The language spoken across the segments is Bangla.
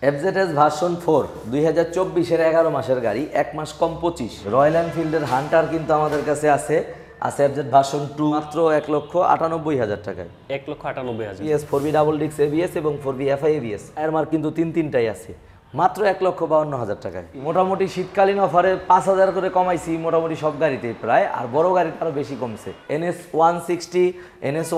এফজেডএস ভার্সন 4 2024 এর 11 মাসের গাড়ি, 1 মাস কম 25। রয়্যাল এনফিল্ডের হান্টার কিন্তু আমাদের কাছে আছে এফজেড ভার্সন 2 মাত্র 1,98,000 টাকায়। 1,98,000 এবিএস 4B ডাবল ডিক্স এবিএস এবং 4B এফআই এবিএস এর মার কিন্তু তিনটাই আছে মাত্র 1,52,000 টাকায়। মোটামুটি শীতকালীন অফারে 5,000 করে কমাইছি মোটামুটি সব গাড়িতেই প্রায়, আর বড় গাড়িতে আরও বেশি কমছে। NS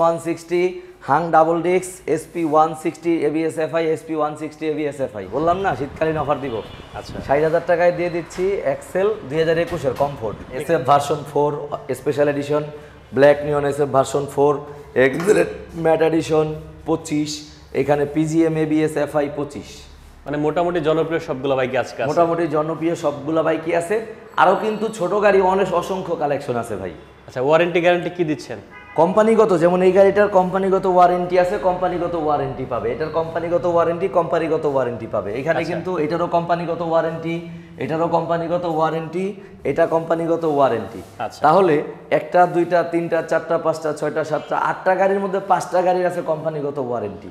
160 হাং ডাবল ডিক্স, SP 160 ABS FI, SP 160 ABS FI. বললাম না শীতকালীন অফার দিব। আচ্ছা, 60,000 টাকায় দিয়ে দিচ্ছি এক্সেল 2021 এর comfort SF version 4 special edition, black neon SF version 4, এক্সেলেট ম্যাট এডিশন 25, এখানে PGM এবিএস এফআই 25। মানে মোটামুটি জনপ্রিয় সবগুলো বাইক আজকে আছে। মোটামুটি জনপ্রিয় সবগুলো বাইকই আছে, আরও কিন্তু ছোট গাড়ি অসংখ্য কালেকশন আছে ভাই। আচ্ছা, ওয়ারেন্টি গ্যারান্টি কি দিচ্ছেন? কোম্পানিগত, যেমন এই গাড়িটার কোম্পানিগত ওয়ারেন্টি আছে, কোম্পানিগত ওয়ারেন্টি পাবে। এটার কোম্পানিগত ওয়ারেন্টি পাবে। এখানে কিন্তু এটারও কোম্পানিগত ওয়ারেন্টি, এটারও কোম্পানিগত ওয়ারেন্টি, এটা কোম্পানিগত ওয়ারেন্টি। তাহলে একটা, দুইটা, তিনটা, চারটা, পাঁচটা, ছয়টা, সাতটা, 8টা গাড়ির মধ্যে 5টা গাড়ির আছে কোম্পানিগত ওয়ারেন্টি।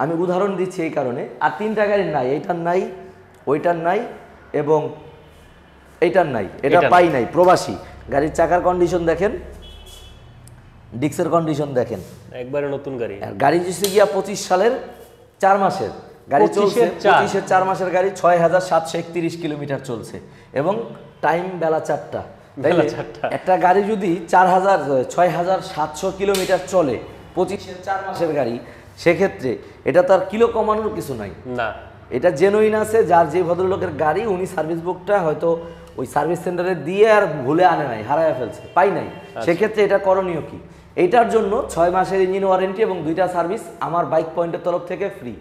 আমি উদাহরণ দিচ্ছি এই কারণে, আর 3টা গাড়ির নাই, এইটার নাই, ওইটার নাই এবং এইটার নাই, এটা পাই নাই। প্রবাসী গাড়ির চাকার কন্ডিশন দেখেন, ডিক্সের কন্ডিশন দেখেন, একবারে নতুন গাড়ি। গাড়ি হচ্ছে গিয়া 25 সালের 4 মাসের গাড়ি চলছে, 25-এর 4 মাসের গাড়ি 6,731 কিলোমিটার চলছে এবং টাইম বেলা 4টা। একটা গাড়ি যদি 6,700 কিলোমিটার চলে 25-এর 4 মাসের গাড়ি, সেক্ষেত্রে এটা তার কিলো কমানোর কিছু নাই না, এটা জেনুইন আছে। যার যে ভদ্রলোকের গাড়ি, উনি সার্ভিস বুকটা হয়তো ওই সার্ভিস সেন্টারে দিয়ে আর ভুলে আনে নাই, হারায় ফেলছে, পাই নাই। সেক্ষেত্রে এটা করণীয় কি? এইটার জন্য 6 মাসের ইঞ্জিন ওয়ারেন্টি এবং 2টা সার্ভিস আমার বাইক পয়েন্টের তরফ থেকে ফ্রি।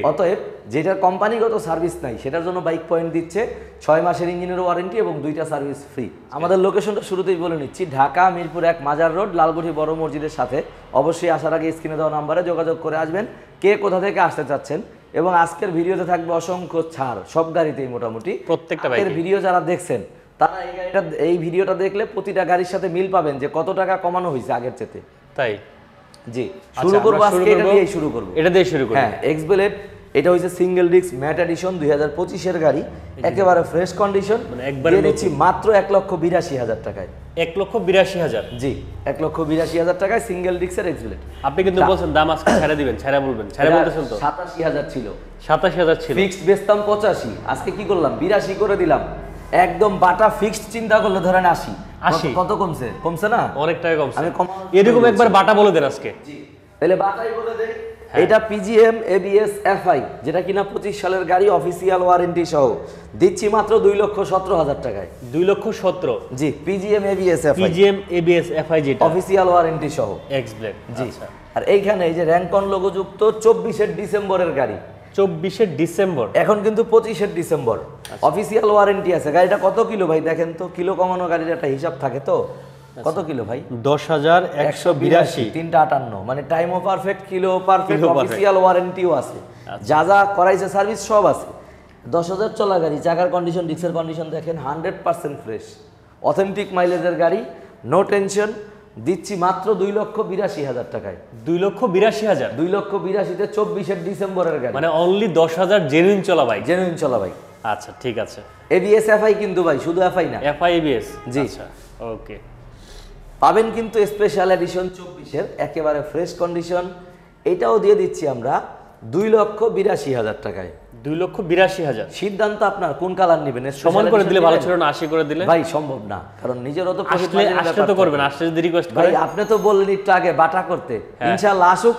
অতএব যেটার কোম্পানিগত সার্ভিস নাই সেটার জন্য বাইক পয়েন্ট দিচ্ছে 6 মাসের ইঞ্জিনের ওয়ারেন্টি এবং 2টা সার্ভিস ফ্রি। আমাদের লোকেশনটা শুরুতেই বলে নিচ্ছি, ঢাকা মিরপুর 1 মাজার রোড, লালগুঠি বড় মসজিদের সাথে। অবশ্যই আসার আগে স্ক্রিনে দেওয়া নাম্বারে যোগাযোগ করে আসবেন কে কোথা থেকে আসতে চাচ্ছেন। এবং আজকের ভিডিওতে থাকবে অসংখ্য ছাড় সব গাড়িতেই, মোটামুটি প্রত্যেকটা বাইকের ভিডিও যারা দেখছেন তারা এই ভিডিওটা দেখলে প্রতিটা গাড়ির সাথে মিল পাবেন যে কত টাকা কমানো হয়েছে আগের চেয়ে। তাই জি, শুরু করব আজকে এটা দিয়েই শুরু করব। এটা দিয়ে শুরু করব। হ্যাঁ, এক্সবেলেট, এটা হচ্ছে সিঙ্গেল ডিস্ক ম্যাট এডিশন 2025 এর গাড়ি, একেবারে ফ্রেশ কন্ডিশন। মানে একবারে দিচ্ছি মাত্র 1,82,000 টাকায়। 1,82,000? জি, 1,82,000 টাকায় সিঙ্গেল ডিস্কের এক্সবেলেট। আপনি কিন্তু বলছেন দাম আজকে ছেড়ে দিবেন, ছেড়ে বলবেন, ছেড়ে বলতেছেন তো। 87,000 ছিল, 87,000 ছিল, ফিক্সড বেচতাম 85, আজকে কি করলাম 82 করে দিলাম। একদম বাটা ফিক্সড চিন্তা করলে ধরেন 80। কত কমছে? কমছে না, অনেক টাকা কমছে। আমি এরকম একবার বাটা বলে দেন আজকে। জি, তাহলে বাটাই বলে দেই। এটা PGM ABS FI, যেটা কিনা 25 সালের গাড়ি, অফিসিয়াল ওয়ারেন্টি সহ দিচ্ছি মাত্র 2,17,000 টাকায়। 2,17,000? জি, PGM ABS FI যেটা অফিসিয়াল ওয়ারেন্টি সহ এক্সব্লেড। জি, আর এইখানে এই যে র্যাঙ্কন লোগো যুক্ত 24 ডিসেম্বরের গাড়ি। 24 ডিসেম্বর? এখন কিন্তু 25 ডিসেম্বর অফিসিয়াল ওয়ারেন্টি আছে। গাড়িটা কত কিলো ভাই দেখেন তো, কিলো কমানো গাড়ির একটা হিসাব থাকে তো। কত কিলো ভাই? 10,182, 358, মানে টাইমও পারফেক্ট, কিলো পারফেক্ট, অফিসিয়াল ওয়ারেন্টিও আছে, যা যা করাইছে সার্ভিস সব আছে। 10,000 চলা গাড়ি, চাকার কন্ডিশন, ডিক্সের কন্ডিশন দেখেন 100% ফ্রেশ, অথেন্টিক মাইলেজের গাড়ি, নো টেনশন। দিচ্ছি মাত্র 2,82,000 টাকায়। 2,82,000? 2,82,000-তে 24 ডিসেম্বরের গাড়ি, মানে অনলি 10,000 জেনুইন চলা বাইক। জেনুইন চলা বাইক। আচ্ছা, ঠিক আছে। ABS FI কিন্তু ভাই, শুধু FI না, FI ABS। জি, আচ্ছা, ওকে। পাবেন কিন্তু স্পেশাল এডিশন 24-এর একেবারে ফ্রেশ কন্ডিশন। এটাও দিয়ে দিচ্ছি আমরা 2,82,000 টাকায়। 2,82,000? সিদ্ধান্ত আপনার, কোন কালার নেবেন। সমান করে দিলে ভালো ছিল না, 80 করে দিলে? ভাই সম্ভব না, কারণ নিজেরও তো আসলে তো করবেন, আসলে যদি রিকোয়েস্ট করেন। ভাই আপনি তো বললেন একটু আগে বাটা করতে, ইনশাআল্লাহ আসুক,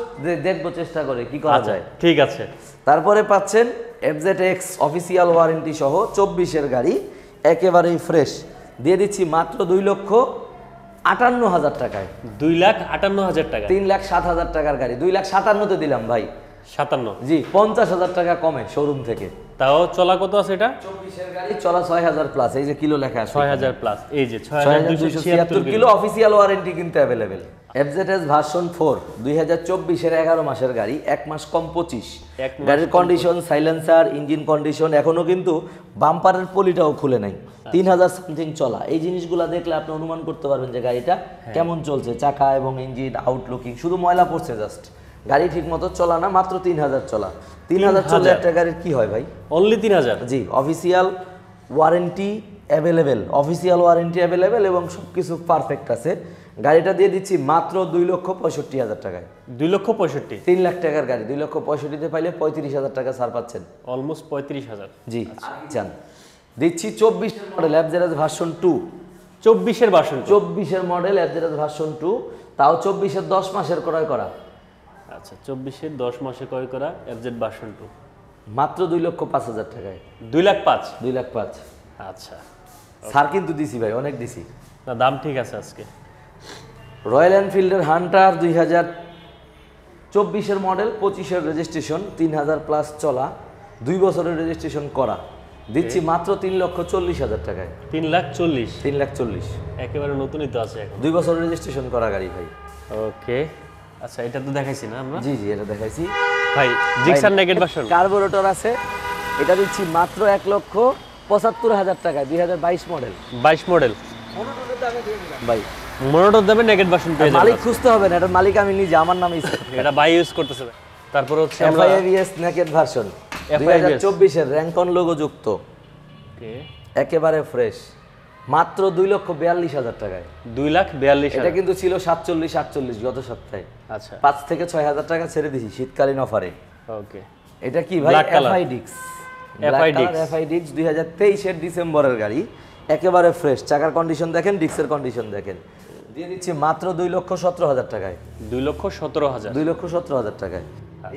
দেখবো চেষ্টা করে কি করা যায়। ঠিক আছে। তারপরে পাচ্ছেন FZX অফিসিয়াল ওয়ারেন্টি সহ 24-এর গাড়ি, একেবারেই ফ্রেশ। দিয়ে দিচ্ছি মাত্র 2,58,000 টাকায়। 2,58,000 টাকা? 3,07,000 টাকার গাড়ি 2,57,000-তে দিলাম ভাই। 57? জি, 50,000 টাকা কমে শোরুম থেকে। তাও চলা কত আছে এটা? 24-এর গাড়ি, চলা 6,000 প্লাস, এই যে কিলো লেখা আছে 6,000 প্লাস, এই যে 6,276 কিলো। অফিসিয়াল ওয়ারেন্টি কিন্তু অ্যাভেলেবেল। FZS ভার্সন 4 2024-এর 11 মাসের গাড়ি, 1 মাস কম 25। গাড়ির কন্ডিশন, সাইলেন্সার, ইঞ্জিন কন্ডিশন, এখনো কিন্তু বাম্পারের পলিটাও খুলে নাই। 3,000 সামথিং চলা। এই জিনিসগুলো দেখলে আপনি অনুমান করতে পারবেন যে গাড়িটা কেমন চলছে। চাকা এবং ইঞ্জিন, আউটলুকিং, শুধু ময়লা পড়ছে জাস্ট, গাড়ি ঠিক মতো চলা না, মাত্র 3000 চলা। 3000 চললে একটা গাড়ির কি হয় ভাই? অনলি 3000? জি, অফিসিয়াল ওয়ারেন্টি অ্যাভেলেবেল এবং সব কিছু পারফেক্ট আছে। গাড়িটা দিয়ে দিচ্ছি মাত্র 2,65,000 টাকায়। 2,65,000? 3 লাখ টাকার গাড়ি 2,65,000-তে পাইলে 35,000 টাকা ছাড় পাচ্ছেন। অলমোস্ট 35,000। জি চান দিচ্ছি 24 এর মডেল অ্যাভজারাজ ভার্সন 2। 24 এর ভার্সন? 24 এর মডেল অ্যাভজারাজ ভার্সন 2, তাও 24 এর 10 মাসের ক্রয় করা। আচ্ছা, 24 এর 10 মাসে ক্রয় করা এফজেড ভার্সন 2 মাত্র 2,05,000 টাকায়। 2,05,000? 2,05,000। আচ্ছা, ছাড় কিন্তু দিছি ভাই, অনেক দিছি। না, দাম ঠিক আছে আজকে। রয়্যাল এনফিল্ডের হান্টার 2024 এর মডেল, 25 এর রেজিস্ট্রেশন, 3000 প্লাস চলা, 2 বছরের রেজিস্ট্রেশন করা, দিচ্ছি মাত্র 3,40,000 টাকায়। 3,40,000? 3,40,000 একেবারে নতুনই তো আছে এখন। 2 বছরের রেজিস্ট্রেশন করা গাড়ি ভাই। ওকে, আচ্ছা, এটা তো দেখাইছি না আমরা? জি এটা দেখাইছি ভাই। জিক্সার নেগেট ভার্সন কার্বোরেটর আছে, এটা দিচ্ছি মাত্র 1,75,000 টাকায়। 2022 মডেল। 22 মডেল ভাই মনোটর দামে নেগেট ভার্সন পেয়ে যাবেন। মালিক খুঁজতে হবে না, এটার মালিক আমি নিজে, আমার নামে এটা বাই ইউজ করতেছে। তারপর হচ্ছে আমরা FIABS নেকেট ভার্সন 2024 এর র্যাঙ্কন লোগো যুক্ত, ওকে, একেবারে ফ্রেশ, মাত্র 2,42,000 টাকায়। 2,42,000? এটা কিন্তু ছিল 47-48 গত সপ্তাহে। আচ্ছা, 5 থেকে 6,000 টাকা ছেড়ে দিছি শীতকালীন অফারে। ওকে। এটা কি ভাই? Black color? FIDX 2023 এর ডিসেম্বরের গাড়ি, একেবারে ফ্রেশ। চাকার কন্ডিশন দেখেন, ডিক্সের কন্ডিশন দেখেন। দিয়ে দিচ্ছি মাত্র 2,17,000 টাকায়। 2,17,000? 2,17,000 টাকায়।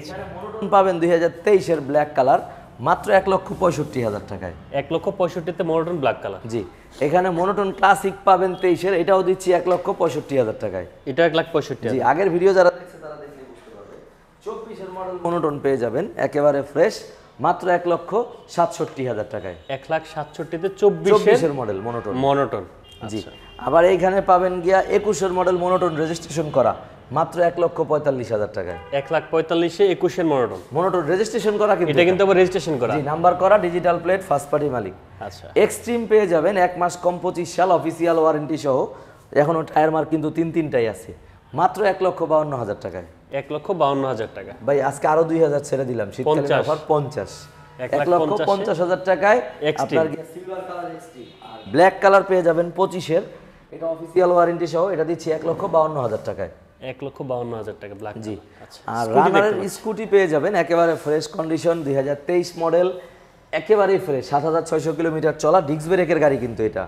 এখানে মনোটন পাবেন 2023 এর ব্ল্যাক কালার, মাত্র 1,65,000 টাকায়। 1,65,000-তে মনোটন ব্ল্যাক কালার? জি। এখানে মনোটন ক্লাসিক পাবেন 23 এর, এটাও দিচ্ছি 1,65,000 টাকায়। এটা 1,65,000? জি, আগের ভিডিও যারা দেখছে তারা দেখলে বুঝতে পারবে। 24 এর মডেল মনোটন পেয়ে যাবেন, একেবারে ফ্রেশ, মাত্র 1,67,000 টাকায়। 1,67,000-তে 24 এর মডেল মনোটন। মনোটন? জি। আবার এইখানে পাবেন গিয়া 21 এর মডেল মনোটন রেজিস্ট্রেশন করা, মাত্র 1,45,000 টাকায়। 1,45,000-এ 21 এর মনোটন? মনোটন রেজিস্ট্রেশন করা, কিন্তু এটা কিন্তু আবার রেজিস্ট্রেশন করা? জি, নাম্বার করা, ডিজিটাল প্লেট, ফার্স্ট পার্টি মালিক। আচ্ছা। এক্সট্রিম পেয়ে যাবেন 1 মাস কম 25 সাল অফিসিয়াল ওয়ারেন্টি সহ, এখনো টায়ার মার্ক কিন্তু 3-3টাই আছে, মাত্র 1,52,000 টাকায়। 1,52,000 টাকা? ভাই আজকে আরো 2,000 ছেড়ে দিলাম, শীতকালীন অফার 50। 1,50,000 টাকায় আপনার সিলভার কালার এক্সট্রিম। আর ব্ল্যাক কালার পেয়ে যাবেন 25 এর, এটা অফিসিয়াল ওয়ারেন্টি সহ, এটা দিচ্ছি 1,52,000 টাকায়। 1,52,000 টাকা ব্ল্যাক? জি। আর রানারের স্কুটি পেয়ে যাবেন, একেবারে ফ্রেশ কন্ডিশন, 2023 মডেল, একেবারেই ফ্রেশ, 7,600 কিলোমিটার চলা, ডিস্ক ব্রেকের গাড়ি কিন্তু এটা।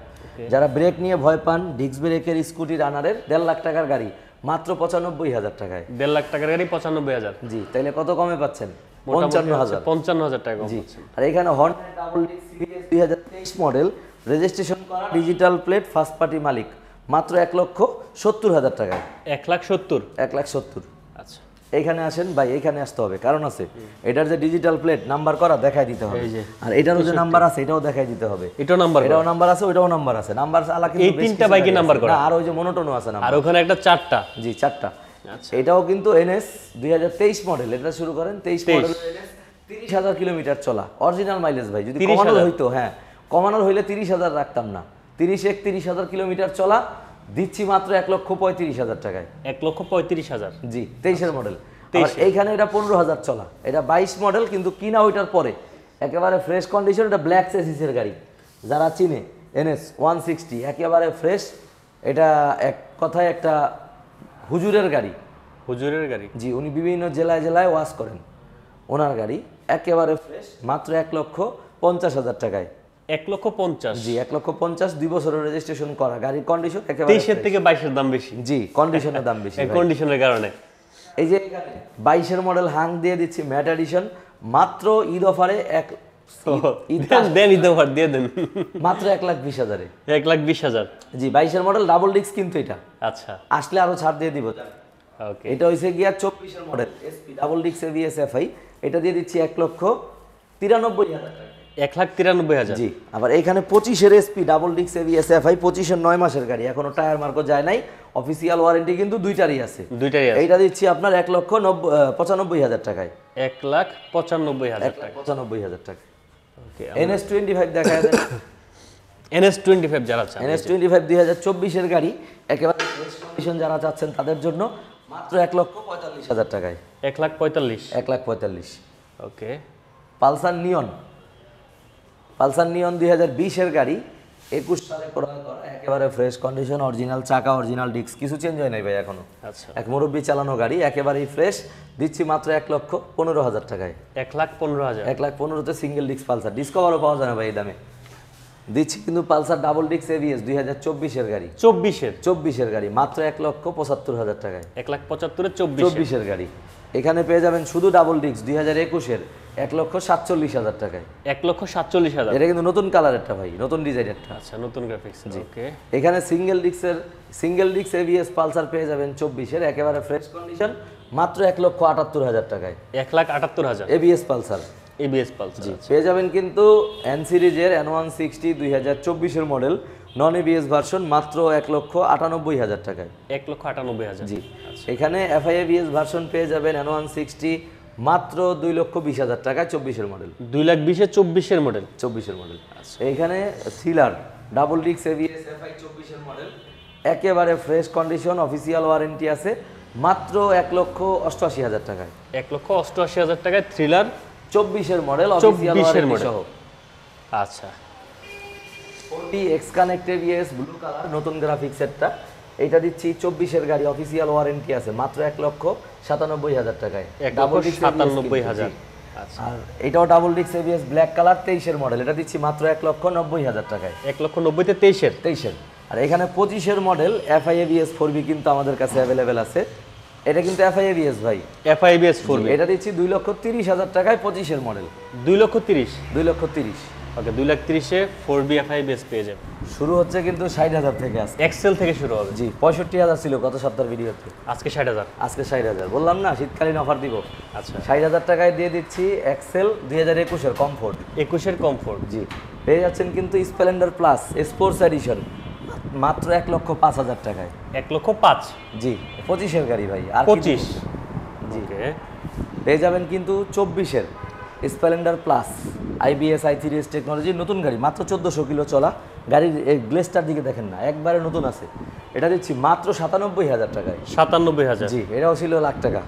যারা ব্রেক নিয়ে ভয় পান, ডিস্ক ব্রেকের স্কুটি রানারের 1.5 লাখ টাকার গাড়ি, মাত্র 95,000 টাকায়। 1.5 লাখ টাকার গাড়ি 95,000? জি, তাইলে কত কমে পাচ্ছেন? 55,000। 55,000 টাকা কম জি। পাচ্ছেন। আর এখানে Honda double disc series 2023 model, registration করা, ডিজিটাল প্লেট, ফার্স্ট পার্টি মালিক, মাত্র 1,70,000 টাকায়। 1,70,000? 1,70,000। আচ্ছা, এইখানে আসেন ভাই, এইখানে আসতে হবে, কারণ আছে এটার যে ডিজিটাল প্লেট নাম্বার করা দেখাই দিতে হবে, এই যে। আর এটারও যে নাম্বার আছে এটাও দেখাই দিতে হবে। এটাও নাম্বার? এটাও নাম্বার আছে, ওইটাও নাম্বার আছে, নাম্বার আলা কিন্তু এই তিনটা বাইকে নাম্বার করা? না, আর ওই যে মনোটনও আছে নাম্বার। আর ওখানে একটা 4টা? জি, 4টা। আচ্ছা। এটাও কিন্তু NS 2023 মডেল, এটা শুরু করেন 23 মডেল, 30,000 কিলোমিটার চলা, অরিজিনাল মাইলেজ ভাই। যদি কমানোর হইতো, হ্যাঁ কমানোর হইলে 30,000 রাখতাম না, 31,000 কিলোমিটার চলা, দিচ্ছি মাত্র 1,35,000 টাকায়। 1,35,000? জি, 23 এর মডেল। এইখানে এটা 15,000 চলা, এটা 22 মডেল, কিন্তু কিনা ওইটার পরে, একেবারে ফ্রেশ কন্ডিশন, এটা ব্ল্যাক চেসিসের গাড়ি, যারা চিনে NS 160, একেবারে ফ্রেশ। এটা এক কথায় একটা হুজুরের গাড়ি। হুজুরের গাড়ি? জি, উনি বিভিন্ন জেলায় জেলায় ওয়াজ করেন, ওনার গাড়ি, একেবারে ফ্রেশ, মাত্র 1,50,000 টাকায়। 1,50,000? জি, 1,50,000, 2 বছরের রেজিস্ট্রেশন করা, গাড়ির কন্ডিশন একেবারে 23 থেকে 22 দাম বেশি? জি, কন্ডিশনের দাম বেশি ভাই। কন্ডিশনের কারণে। এই যে 22 এর মডেল হাং দিয়ে দিচ্ছি ম্যাট এডিশন, মাত্র ঈদ অফারে দেন, ঈদ অফার দিয়ে দেন। মাত্র 1,20,000-এ। 1,20,000? জি, 22 এর মডেল, ডাবল ডিস্ক কিন্তু এটা। আচ্ছা, আসলে আরো ছাড় দিয়ে দিব। ওকে। এটা হইছে গিয়া 24 এর model SP double disc ABS FI, এটা দিয়ে দিচ্ছি 1,93,000 টাকা। 1,93,000? জি। আবার এখানে 25 এর SP double disc ABS FI, 25 এর 9 মাসের গাড়ি, এখনো টায়ার মার্কও যায় নাই, অফিসিয়াল ওয়ারেন্টি কিন্তু দুইটারই আছে। দুইটারই আছে? এইটা দিচ্ছি আপনার 1,95,000 টাকায়। 1,95,000 টাকা? 1,95,000 টাকা। ওকে। NS 25 দেখায় দেন। NS 25 যারা চান, NS 25 2024 এর গাড়ি, একেবারে ফ্রেশ কন্ডিশন যারা চাচ্ছেন তাদের জন্য, মাত্র 1,45,000 টাকায়। 1,45,000। 1,45,000। ওকে। পালসার নিয়ন 2020 গাড়ি, 21 সালে ক্রয় করা, একেবারে ফ্রেশ কন্ডিশন, অরিজিনাল চাকা, অরিজিনাল ডিস্ক, কিছু চেঞ্জ হয় নাই ভাই এখনো। আচ্ছা। এক মুরব্বি চালানো গাড়ি, একেবারেই ফ্রেশ, দিচ্ছি মাত্র 1,15,000 টাকায়। 1,15,000। 1,15,000-তে সিঙ্গেল ডিস্ক পালসার, ডিসকভারও পাওয়া যায় না ভাই এই দামে। দিচ্ছি কিন্তু পালসার ডাবল ডিস্ক এবিএস 2024 গাড়ি। 24 গাড়ি, মাত্র 1,75,000 টাকায়। 1,75,000 24 গাড়ি। এখানে পেয়ে যাবেন শুধু ডাবল ডিস্ক 2021 1,47,000 টাকায়। 1,47,000। এটা কিন্তু নতুন কালারেরটা ভাই, নতুন ডিজাইনেরটা। আচ্ছা, নতুন গ্রাফিক্স। ওকে। এখানে সিঙ্গেল ডিস্ক এবিএস পালসার পেয়ে যাবেন 24 একেবারে ফ্রেশ কন্ডিশন, মাত্র 1,78,000 টাকায়। 1,78,000। ABS Pulsar. ABS Pulsar. পেয়ে যাবেন কিন্তু এন সিরিজের N160 2024 model, non ABS version, মাত্র 1,98,000 টাকায়। 1,98,000। জি। এখানে এফআই এবিএস ভার্সন পেয়ে যাবেন N160 মাত্র 2,20,000 টাকায়, 24 মডেল। 2,20,000 24 মডেল। 24 মডেল। এইখানে thriller double disc ABS FI 24 model, একেবারে ফ্রেশ কন্ডিশন, অফিসিয়াল ওয়ারেন্টি আছে, মাত্র 1,88,000 টাকায়। 1,88,000 টাকায় থ্রিলার 24 মডেল, অফিসিয়াল ওয়ারেন্টি সহ। আচ্ছা। 40 x connect ABS blue colour, নতুন গ্রাফিক্স সেটটা, এটা দিচ্ছি 24 গাড়ি, অফিসিয়াল ওয়ারেন্টি আছে, মাত্র 1,97,000 টাকায়। 1,97,000। আচ্ছা। আর এটাও double disc ABS black colour, 23 model, এটা দিচ্ছি মাত্র 1,90,000 টাকায়। 1,90,000-তে 23-এর। 23। আর এখানে 25 মডেল এফআই এবিএস 4B কিন্তু আমাদের কাছে অ্যাভেলেবেল আছে। এটা কিন্তু এফআই এবিএস ভাই, এফআই এবিএস 4B। এটা দিচ্ছি 2,30,000 টাকায়, 25 মডেল। 2,30,000। 2,30,000। ওকে, 2,30,000-এ 4B এফআই এবিএস পেয়ে যাবেন। শুরু হচ্ছে কিন্তু 60,000 থেকে আছে। এক্সেল থেকে শুরু হবে। জি, 65,000 ছিল গত সপ্তাহের ভিডিওতে, আজকে 60,000। আজকে 60,000। বললাম না শীতকালীন অফার দিব। আচ্ছা। 60,000 টাকায় দিয়ে দিচ্ছি এক্সেল 2021 কমফোর্ট। 21-এর কমফোর্ট। জি। পেয়ে যাচ্ছেন কিন্তু স্প্লেন্ডার প্লাস স্পোর্টস এডিশন, মাত্র 1,05,000 টাকায়। 1,05,000। জি, 25 গাড়ি ভাই। আর 25। জি। ওকে। পেয়ে যাবেন কিন্তু 24 স্প্লেন্ডার প্লাস আইবিএস i3s টেকনোলজির নতুন গাড়ি, মাত্র 1400 কিলো চলা গাড়ির। এই গ্লেসটার দিকে দেখেন না, একবারে নতুন আছে। এটা দিচ্ছি মাত্র 97,000 টাকায়। 97,000। জি, এটাও ছিল লাখ টাকা।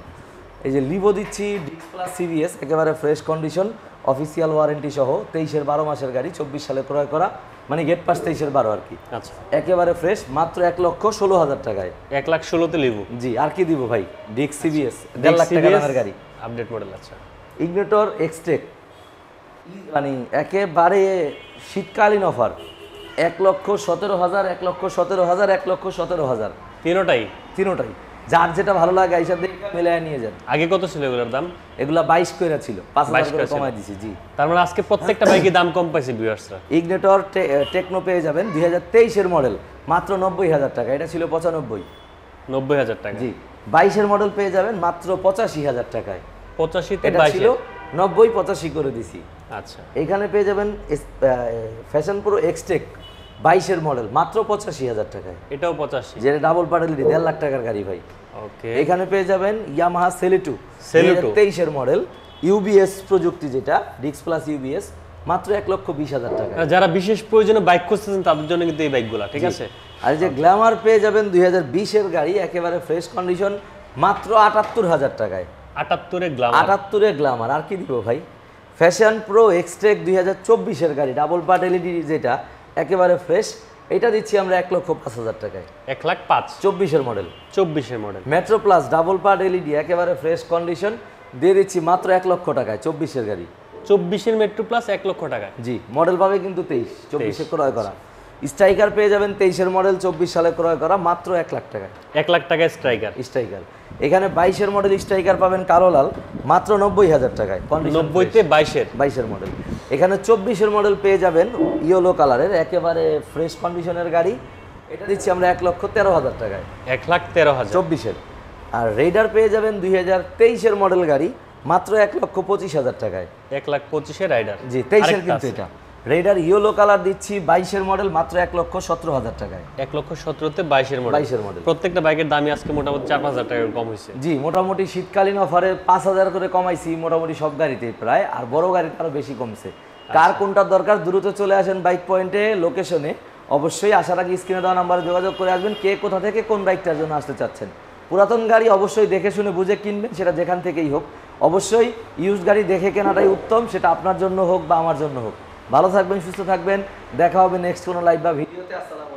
এই যে লিভো দিচ্ছি ডিক্স প্লাস সিবিএস, একেবারে ফ্রেশ কন্ডিশন, অফিসিয়াল ওয়ারেন্টি সহ, 23-এর 12 মাসের গাড়ি, 24 সালে ক্রয় করা, মানে গেট পাস 23-এর 12 আর কি। আচ্ছা। একেবারে ফ্রেশ, মাত্র 1,16,000 টাকায়। 1,16,000-তে লিভো। জি। আর কি দিব ভাই, ডিক্স সিবিএস 1.5 লাখ টাকা দামের গাড়ি, আপডেট মডেল। আচ্ছা। ইগনিটর এক্সটেক, মানে একেবারে শীতকালীন অফার, 1,17,000, 1,17,000, 1,17,000। তিনোটাই যার যেটা ভালো লাগে হিসাব দিয়ে মিলিয়ে নিয়ে যান। আগে কত ছিল এগুলোর দাম? এগুলা 22 করে ছিল, 5,000 করে কমাই দিছি। জি। তার মানে আজকে প্রত্যেকটা বাইকের দাম কম পাইছে ভিউয়ার্সরা। ইগনিটর টেকনো পেয়ে যাবেন 2023-এর মডেল, মাত্র 90,000 টাকা, এটা ছিল 95। 90,000 টাকা। জি। 22-এর মডেল পেয়ে যাবেন মাত্র 85,000 টাকায়। 85-তে এটা 22 ছিল 90, 85 করে দিছি। আচ্ছা। এখানে পেয়ে যাবেন ফ্যাশন প্রো এক্সটেক 22-এর মডেল, মাত্র 85,000 টাকায়। এটাও 85। যেটা ডাবল প্যাডেল 1.5 লাখ টাকার গাড়ি ভাই। ওকে। এখানে পেয়ে যাবেন ইয়ামাহা সেলিটো 23-এর মডেল, ইউবিএস প্রযুক্তি, যেটা ডিক্স প্লাস ইউবিএস, মাত্র 1,20,000 টাকা। যারা বিশেষ প্রয়োজনে বাইক খুঁজতেছেন তাদের জন্য কিন্তু এই বাইকগুলো ঠিক আছে। আর এই যে গ্ল্যামার পেয়ে যাবেন 2020-এর গাড়ি, একেবারে ফ্রেশ কন্ডিশন, মাত্র 78,000 টাকায়। 78-এ গ্ল্যামার। 78-এ গ্ল্যামার। আর কি দিব ভাই, ফ্যাশন প্রো এক্সটেক 2024-এর গাড়ি, ডাবল পার্ট এলইডি, যেটা একেবারে ফ্রেশ, এটা দিচ্ছি আমরা 1,05,000 টাকায়। 1,05,000। 24-এর মডেল। 24-এর model. Metro plus double part LED, একেবারে ফ্রেশ কন্ডিশন, দিয়ে দিচ্ছি মাত্র 1 লক্ষ টাকায়। 24-এর গাড়ি। 24-এর মেট্রো প্লাস 1 লক্ষ টাকায়। জি। মডেল পাবে কিন্তু 24-এ ক্রয় করা। স্ট্রাইকার পেয়ে যাবেন 23-এর মডেল, 24 সালে ক্রয় করা, মাত্র 1 লাখ টাকায়। 1 লাখ টাকায় স্ট্রাইকার। এখানে 22-এর মডেল স্ট্রাইকার পাবেন কালো লাল, মাত্র 90,000 টাকায়। 90-তে 22-এর মডেল। এখানে 24-এর মডেল পেয়ে যাবেন ইয়েলো কালারের, একেবারে ফ্রেশ কন্ডিশনের গাড়ি, এটা দিচ্ছি আমরা 1,13,000 টাকায়। 1,13,000। 24-এর। আর রেইডার পেয়ে যাবেন 2023-এর মডেল গাড়ি, মাত্র 1,25,000 টাকায়। 1,25,000 রাইডার। জি, 23-এর কিন্তু এটা রেইডার ইয়েলো কালার দিচ্ছি, 22-এর মডেল, মাত্র 1,17,000 টাকায়। 1,17,000-তে 22-এর মডেল। প্রত্যেকটা বাইকের দামই আজকে মোটামুটি 4-5,000 টাকা কম হয়েছে। জি, মোটামুটি শীতকালীন অফারে 5,000 করে কমাইছি মোটামুটি সব গাড়িতে প্রায়, আর বড় গাড়িতে আরো বেশি কমছে। কার কোনটার দরকার দ্রুত চলে আসেন বাইক পয়েন্টে, লোকেশনে। অবশ্যই আসার আগে স্ক্রিনে দেওয়া নাম্বারে যোগাযোগ করে আসবেন কে কোথা থেকে কোন বাইকটার জন্য আসতে চাচ্ছেন। পুরাতন গাড়ি অবশ্যই দেখে শুনে বুঝে কিনবেন, সেটা যেখান থেকেই হোক। অবশ্যই ইউজড গাড়ি দেখে কেনাটাই উত্তম, সেটা আপনার জন্য হোক বা আমার জন্য হোক। ভালো থাকবেন, সুস্থ থাকবেন, দেখা হবে নেক্সট কোনো লাইভ বা ভিডিওতে। আসসালামু আলাইকুম।